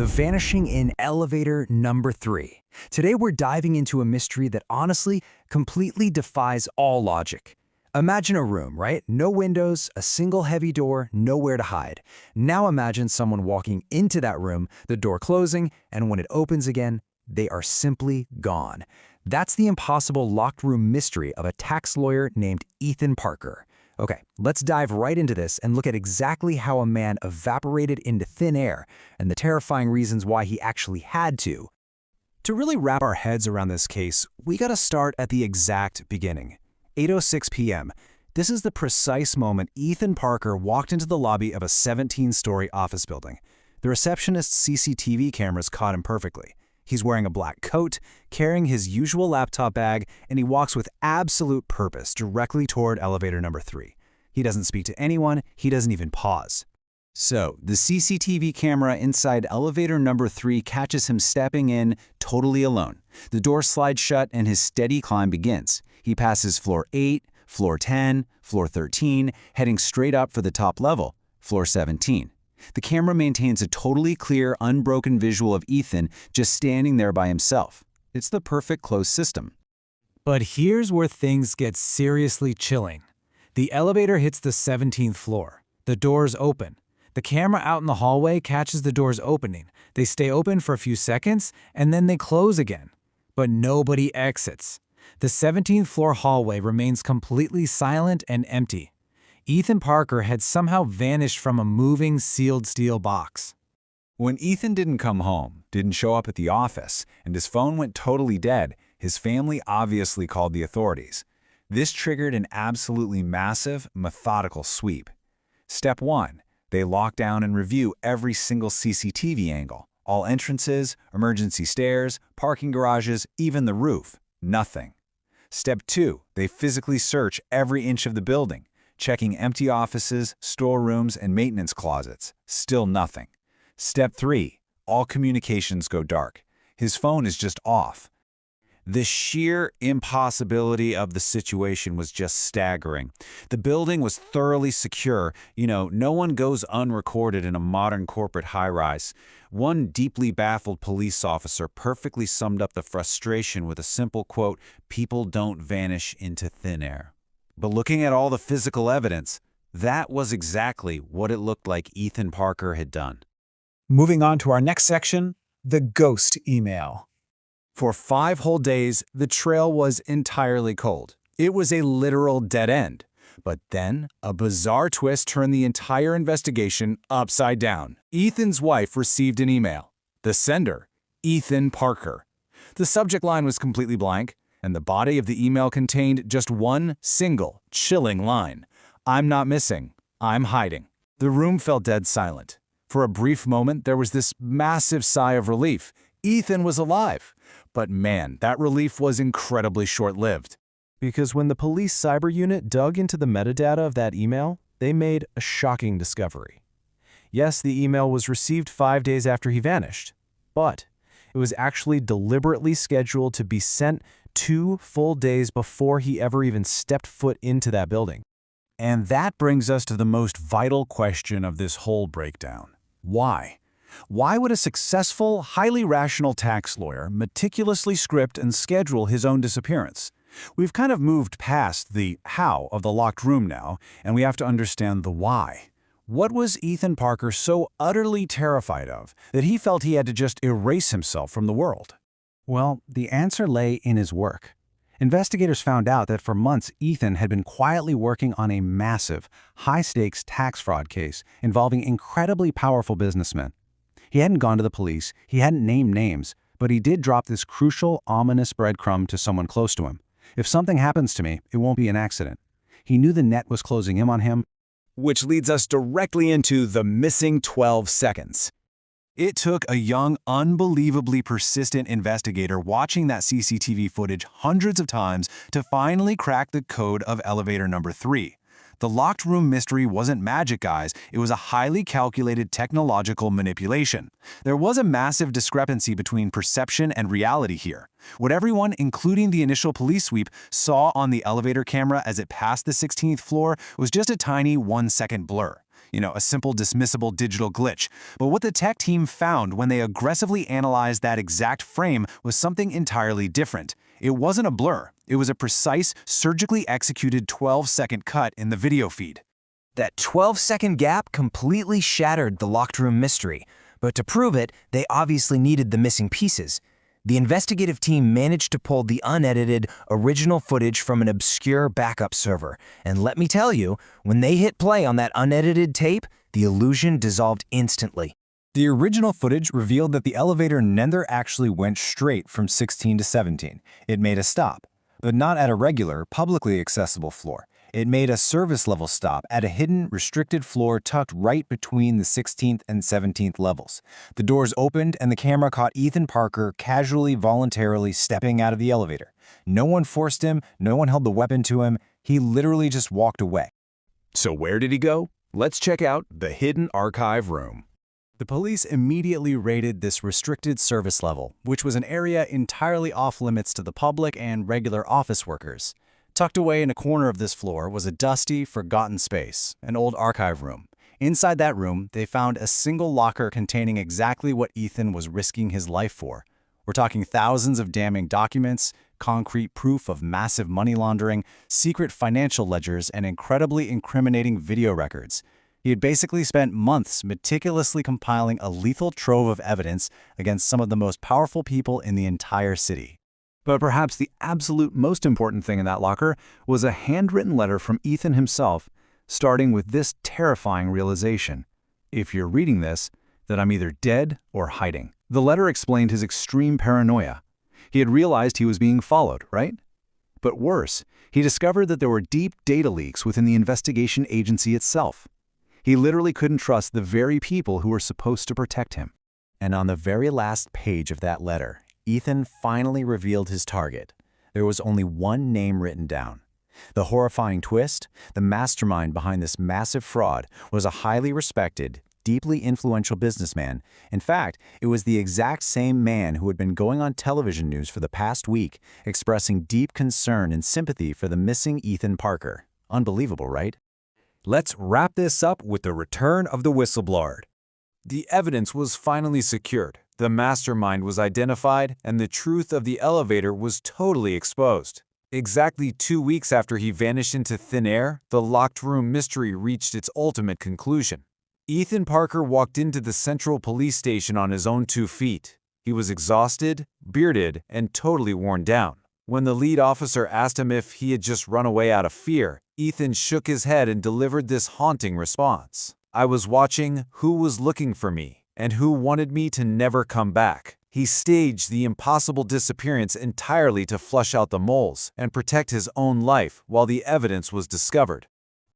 the vanishing in elevator number 3. Today we're diving into a mystery that honestly completely defies all logic. Imagine a room, right? No windows, a single heavy door, nowhere to hide. Now imagine someone walking into that room, the door closing, and when it opens again, they are simply gone. That's the impossible locked room mystery of a tax lawyer named Ethan Parker. Okay, let's dive right into this and look at exactly how a man evaporated into thin air and the terrifying reasons why he actually had to. To really wrap our heads around this case, we gotta start at the exact beginning. 8:06 p.m. This is the precise moment Ethan Parker walked into the lobby of a 17-story office building. The receptionist's CCTV cameras caught him perfectly. He's wearing a black coat, carrying his usual laptop bag, and he walks with absolute purpose directly toward elevator number 3. He doesn't speak to anyone, he doesn't even pause. So, the CCTV camera inside elevator number 3 catches him stepping in totally alone. The door slides shut and his steady climb begins. He passes floor 8, floor 10, floor 13, heading straight up for the top level, floor 17. The camera maintains a totally clear, unbroken visual of Ethan just standing there by himself. It's the perfect closed system. But here's where things get seriously chilling. The elevator hits the 17th floor. The doors open. The camera out in the hallway catches the doors opening. They stay open for a few seconds, and then they close again. But nobody exits. The 17th floor hallway remains completely silent and empty. Ethan Parker had somehow vanished from a moving sealed steel box. When Ethan didn't come home, didn't show up at the office, and his phone went totally dead, his family obviously called the authorities. This triggered an absolutely massive, methodical sweep. Step 1. They lock down and review every single CCTV angle. All entrances, emergency stairs, parking garages, even the roof. Nothing. Step 2. They physically search every inch of the building, checking empty offices, storerooms, and maintenance closets. Still nothing. Step 3. All communications go dark. His phone is just off. The sheer impossibility of the situation was just staggering. The building was thoroughly secure. No one goes unrecorded in a modern corporate high-rise. One deeply baffled police officer perfectly summed up the frustration with a simple quote, "People don't vanish into thin air." But looking at all the physical evidence, that was exactly what it looked like Ethan Parker had done. Moving on to our next section, the ghost email. For 5 whole days, the trail was entirely cold. It was a literal dead end. But then, a bizarre twist turned the entire investigation upside down. Ethan's wife received an email. The sender, Ethan Parker. The subject line was completely blank, and the body of the email contained just one single, chilling line. "I'm not missing. I'm hiding." The room fell dead silent. For a brief moment, there was this massive sigh of relief. Ethan was alive. But man, that relief was incredibly short-lived. Because when the police cyber unit dug into the metadata of that email, they made a shocking discovery. Yes, the email was received 5 days after he vanished, but it was actually deliberately scheduled to be sent 2 full days before he ever even stepped foot into that building. And that brings us to the most vital question of this whole breakdown. Why? Why would a successful, highly rational tax lawyer meticulously script and schedule his own disappearance? We've kind of moved past the how of the locked room now, and we have to understand the why. What was Ethan Parker so utterly terrified of that he felt he had to just erase himself from the world? Well, the answer lay in his work. Investigators found out that for months, Ethan had been quietly working on a massive, high-stakes tax fraud case involving incredibly powerful businessmen. He hadn't gone to the police, he hadn't named names, but he did drop this crucial, ominous breadcrumb to someone close to him. If something happens to me, it won't be an accident. He knew the net was closing in on him, which leads us directly into the missing 12 seconds. It took a young, unbelievably persistent investigator watching that CCTV footage hundreds of times to finally crack the code of elevator number 3. The locked room mystery wasn't magic, guys. It was a highly calculated technological manipulation. There was a massive discrepancy between perception and reality here. What everyone, including the initial police sweep, saw on the elevator camera as it passed the 16th floor was just a tiny 1-second blur. a simple dismissible digital glitch. But what the tech team found when they aggressively analyzed that exact frame was something entirely different. It wasn't a blur. It was a precise, surgically executed 12-second cut in the video feed. That 12-second gap completely shattered the locked room mystery, but to prove it, they obviously needed the missing pieces. The investigative team managed to pull the unedited, original footage from an obscure backup server, and let me tell you, when they hit play on that unedited tape, the illusion dissolved instantly. The original footage revealed that the elevator never actually went straight from 16 to 17. It made a stop, but not at a regular, publicly accessible floor. It made a service-level stop at a hidden, restricted floor tucked right between the 16th and 17th levels. The doors opened and the camera caught Ethan Parker casually, voluntarily stepping out of the elevator. No one forced him, no one held the weapon to him. He literally just walked away. So where did he go? Let's check out the hidden archive room. The police immediately raided this restricted service level, which was an area entirely off-limits to the public and regular office workers. Tucked away in a corner of this floor was a dusty, forgotten space, an old archive room. Inside that room, they found a single locker containing exactly what Ethan was risking his life for. We're talking thousands of damning documents, concrete proof of massive money laundering, secret financial ledgers, and incredibly incriminating video records. He had basically spent months meticulously compiling a lethal trove of evidence against some of the most powerful people in the entire city. But perhaps the absolute most important thing in that locker was a handwritten letter from Ethan himself, starting with this terrifying realization. If you're reading this, then I'm either dead or hiding. The letter explained his extreme paranoia. He had realized he was being followed, right? But worse, he discovered that there were deep data leaks within the investigation agency itself. He literally couldn't trust the very people who were supposed to protect him. And on the very last page of that letter, Ethan finally revealed his target. There was only one name written down. The horrifying twist, the mastermind behind this massive fraud, was a highly respected, deeply influential businessman. In fact, it was the exact same man who had been going on television news for the past week, expressing deep concern and sympathy for the missing Ethan Parker. Unbelievable, right? Let's wrap this up with the return of the whistleblower. The evidence was finally secured. The mastermind was identified, and the truth of the elevator was totally exposed. Exactly 2 weeks after he vanished into thin air, the locked room mystery reached its ultimate conclusion. Ethan Parker walked into the Central Police Station on his own 2 feet. He was exhausted, bearded, and totally worn down. When the lead officer asked him if he had just run away out of fear, Ethan shook his head and delivered this haunting response. "I was watching who was looking for me and who wanted me to never come back." He staged the impossible disappearance entirely to flush out the moles and protect his own life while the evidence was discovered.